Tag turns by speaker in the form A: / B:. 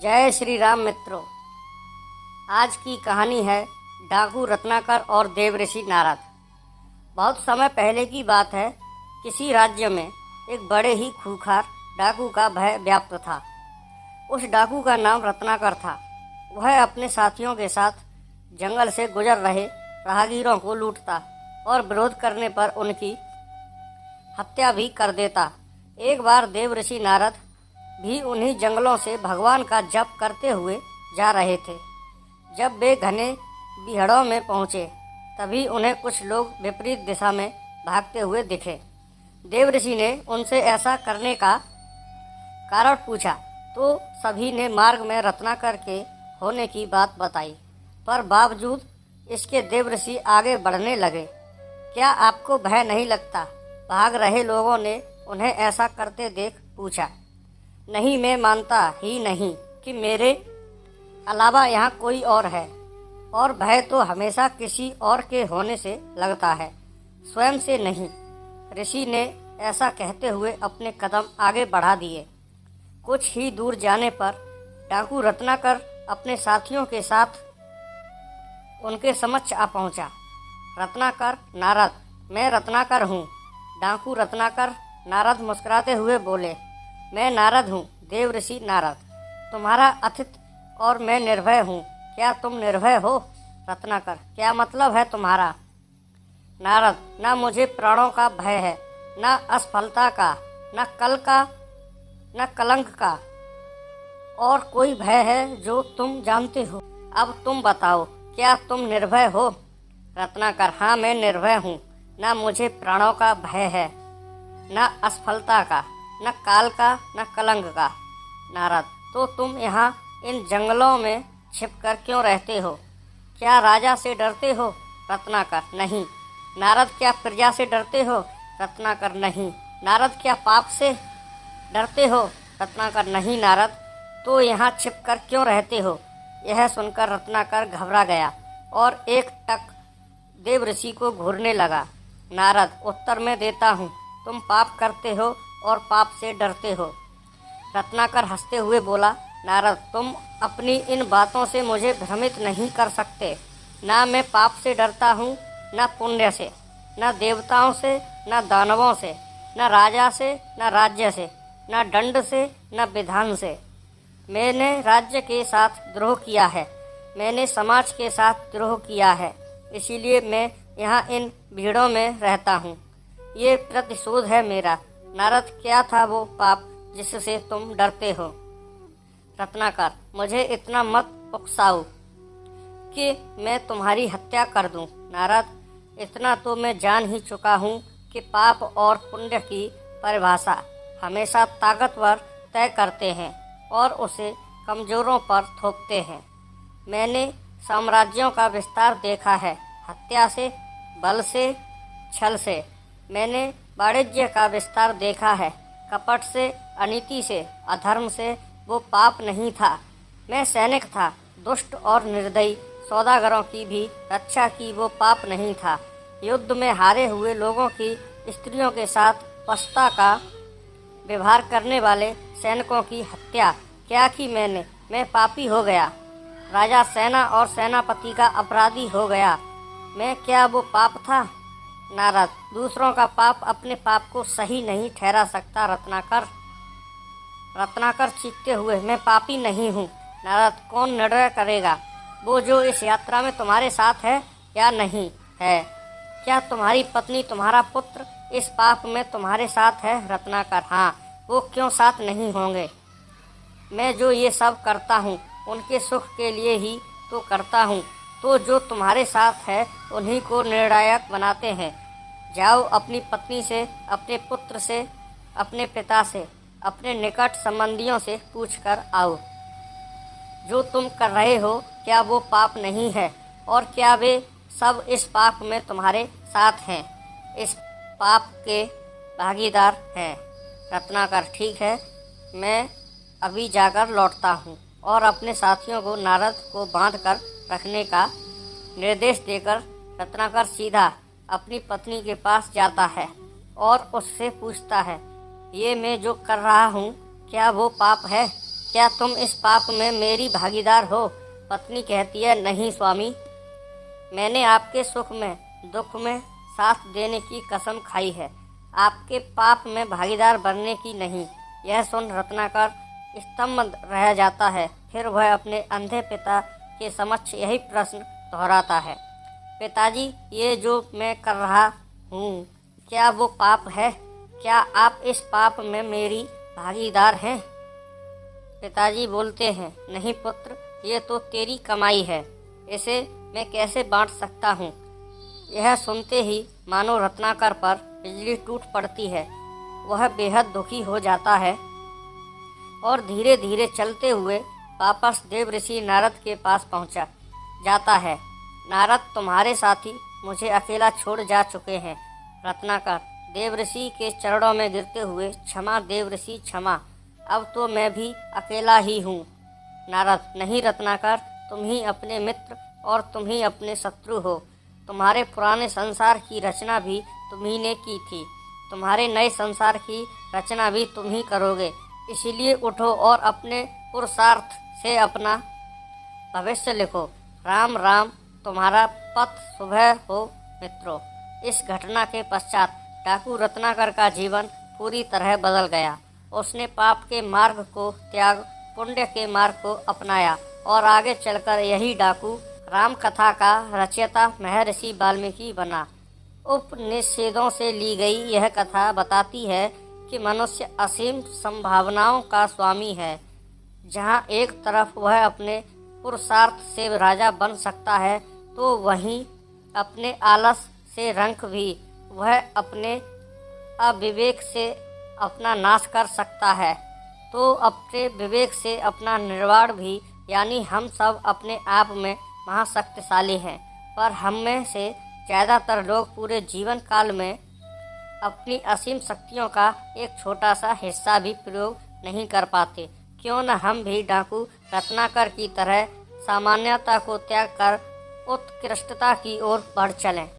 A: जय श्री राम मित्रों। आज की कहानी है डाकू रत्नाकर और देवऋषि नारद। बहुत समय पहले की बात है। किसी राज्य में एक बड़े ही खूंखार डाकू का भय व्याप्त था। उस डाकू का नाम रत्नाकर था। वह अपने साथियों के साथ जंगल से गुजर रहे राहगीरों को लूटता और विरोध करने पर उनकी हत्या भी कर देता। एक बार देवऋषि नारद भी उन्हीं जंगलों से भगवान का जप करते हुए जा रहे थे। जब वे घने बीहड़ों में पहुँचे तभी उन्हें कुछ लोग विपरीत दिशा में भागते हुए दिखे। देवऋषि ने उनसे ऐसा करने का कारण पूछा तो सभी ने मार्ग में रत्नाकर के होने की बात बताई, पर बावजूद इसके देवऋषि आगे बढ़ने लगे। क्या आपको भय नहीं लगता? भाग रहे लोगों ने उन्हें ऐसा करते देख पूछा। नहीं, मैं मानता ही नहीं कि मेरे अलावा यहाँ कोई और है, और भय तो हमेशा किसी और के होने से लगता है, स्वयं से नहीं। ऋषि ने ऐसा कहते हुए अपने कदम आगे बढ़ा दिए। कुछ ही दूर जाने पर डाकू रत्नाकर अपने साथियों के साथ उनके समक्ष आ पहुँचा। रत्नाकर, नारद, मैं रत्नाकर हूँ। डाकू रत्नाकर। नारद मुस्कुराते हुए बोले, मैं नारद हूँ, देवऋषि नारद, तुम्हारा अतिथि, और मैं निर्भय हूँ। क्या तुम निर्भय हो? रत्नाकर, क्या मतलब है तुम्हारा? नारद, न मुझे प्राणों का भय है, न असफलता का, न कल का, न कलंक का, और कोई भय है जो तुम जानते हो। अब तुम बताओ, क्या तुम निर्भय हो? रत्नाकर, हाँ, मैं निर्भय हूँ। न मुझे प्राणों का भय है, न असफलता का, न काल का, न कलंक का। नारद, तो तुम यहाँ इन जंगलों में छिपकर क्यों रहते हो? क्या राजा से डरते हो? रत्नाकर, नहीं। नारद, क्या प्रजा से डरते हो? रत्नाकर, नहीं। नारद, क्या पाप से डरते हो? रत्नाकर, नहीं। नारद, तो यहाँ छिपकर क्यों रहते हो? यह सुनकर रत्नाकर घबरा गया और एक टक देवऋषि को घूरने लगा। नारद, उत्तर मैं देता हूँ, तुम पाप करते हो और पाप से डरते हो। रत्नाकर हंसते हुए बोला, नारद, तुम अपनी इन बातों से मुझे भ्रमित नहीं कर सकते। ना मैं पाप से डरता हूँ, न पुण्य से, न देवताओं से, न दानवों से, न राजा से, न राज्य से, न दंड से, न विधान से। मैंने राज्य के साथ द्रोह किया है, मैंने समाज के साथ द्रोह किया है, इसीलिए मैं यहाँ इन भीड़ों में रहता हूँ। ये प्रतिशोध है मेरा। नारद, क्या था वो पाप जिससे तुम डरते हो? रत्नाकर, मुझे इतना मत उकसाओ कि मैं तुम्हारी हत्या कर दूं। नारद, इतना तो मैं जान ही चुका हूँ कि पाप और पुण्य की परिभाषा हमेशा ताकतवर तय करते हैं और उसे कमजोरों पर थोपते हैं। मैंने साम्राज्यों का विस्तार देखा है, हत्या से, बल से, छल से। मैंने वाणिज्य का विस्तार देखा है, कपट से, अनीति से, अधर्म से। वो पाप नहीं था। मैं सैनिक था, दुष्ट और निर्दयी सौदागरों की भी रक्षा की, वो पाप नहीं था। युद्ध में हारे हुए लोगों की स्त्रियों के साथ पशुता का व्यवहार करने वाले सैनिकों की हत्या क्या की मैंने? मैं पापी हो गया। राजा, सेना और सेनापति का अपराधी हो गया मैं। क्या वो पाप था? नारद, दूसरों का पाप अपने पाप को सही नहीं ठहरा सकता। रत्नाकर चीखते हुए, मैं पापी नहीं हूँ। नारद, कौन निर्णय करेगा? वो जो इस यात्रा में तुम्हारे साथ है या नहीं है? क्या तुम्हारी पत्नी, तुम्हारा पुत्र इस पाप में तुम्हारे साथ है? रत्नाकर, हाँ, वो क्यों साथ नहीं होंगे? मैं जो ये सब करता हूँ उनके सुख के लिए ही तो करता हूँ। तो जो तुम्हारे साथ है उन्हीं को निर्णायक बनाते हैं। जाओ, अपनी पत्नी से, अपने पुत्र से, अपने पिता से, अपने निकट संबंधियों से पूछ कर आओ, जो तुम कर रहे हो क्या वो पाप नहीं है? और क्या वे सब इस पाप में तुम्हारे साथ हैं, इस पाप के भागीदार हैं? रत्नाकर, ठीक है, मैं अभी जाकर लौटता हूँ। और अपने साथियों को नारद को बांध कर रखने का निर्देश देकर रत्नाकर सीधा अपनी पत्नी के पास जाता है और उससे पूछता है, ये मैं जो कर रहा हूँ क्या वो पाप है? क्या तुम इस पाप में मेरी भागीदार हो? पत्नी कहती है, नहीं स्वामी, मैंने आपके सुख में दुख में साथ देने की कसम खाई है, आपके पाप में भागीदार बनने की नहीं। यह सुन रत्नाकर स्तंभ रह जाता है। फिर वह अपने अंधे पिता के समक्ष यही प्रश्न दोहराता है, पिताजी, ये जो मैं कर रहा हूँ क्या वो पाप है? क्या आप इस पाप में मेरी भागीदार हैं? पिताजी बोलते हैं, नहीं पुत्र, ये तो तेरी कमाई है, इसे मैं कैसे बांट सकता हूँ। यह सुनते ही मानो रत्नाकर पर बिजली टूट पड़ती है। वह बेहद दुखी हो जाता है और धीरे धीरे चलते हुए वापस देवऋषि नारद के पास पहुँचा जाता है। नारद, तुम्हारे साथी मुझे अकेला छोड़ जा चुके हैं। रत्नाकर देवऋषि के चरणों में गिरते हुए, क्षमा देवऋषि क्षमा, अब तो मैं भी अकेला ही हूँ। नारद, नहीं रत्नाकर, तुम ही अपने मित्र और तुम ही अपने शत्रु हो। तुम्हारे पुराने संसार की रचना भी तुम्ही ने की थी, तुम्हारे नए संसार की रचना भी तुम ही करोगे। इसीलिए उठो और अपने पुरुषार्थ से अपना भविष्य लिखो। राम राम, तुम्हारा पथ सुबह हो मित्रों। इस घटना के पश्चात डाकू रत्नाकर का जीवन पूरी तरह बदल गया। उसने पाप के मार्ग को त्याग पुण्य के मार्ग को अपनाया और आगे चलकर यही डाकू राम कथा का रचयिता महर्षि वाल्मीकि बना। उपनिषदों से ली गई यह कथा बताती है कि मनुष्य असीम संभावनाओं का स्वामी है। जहाँ एक तरफ वह अपने पुरुषार्थ से राजा बन सकता है, तो वहीं अपने आलस से रंक भी वह अपने अविवेक से अपना नाश कर सकता है, तो अपने विवेक से अपना निर्वाण भी। यानी हम सब अपने आप में महाशक्तिशाली हैं, पर हम में से ज़्यादातर लोग पूरे जीवन काल में अपनी असीम शक्तियों का एक छोटा सा हिस्सा भी प्रयोग नहीं कर पाते। क्यों न हम भी डाकू रत्नाकर की तरह सामान्यता को त्याग कर उत्कृष्टता की ओर बढ़ चलें।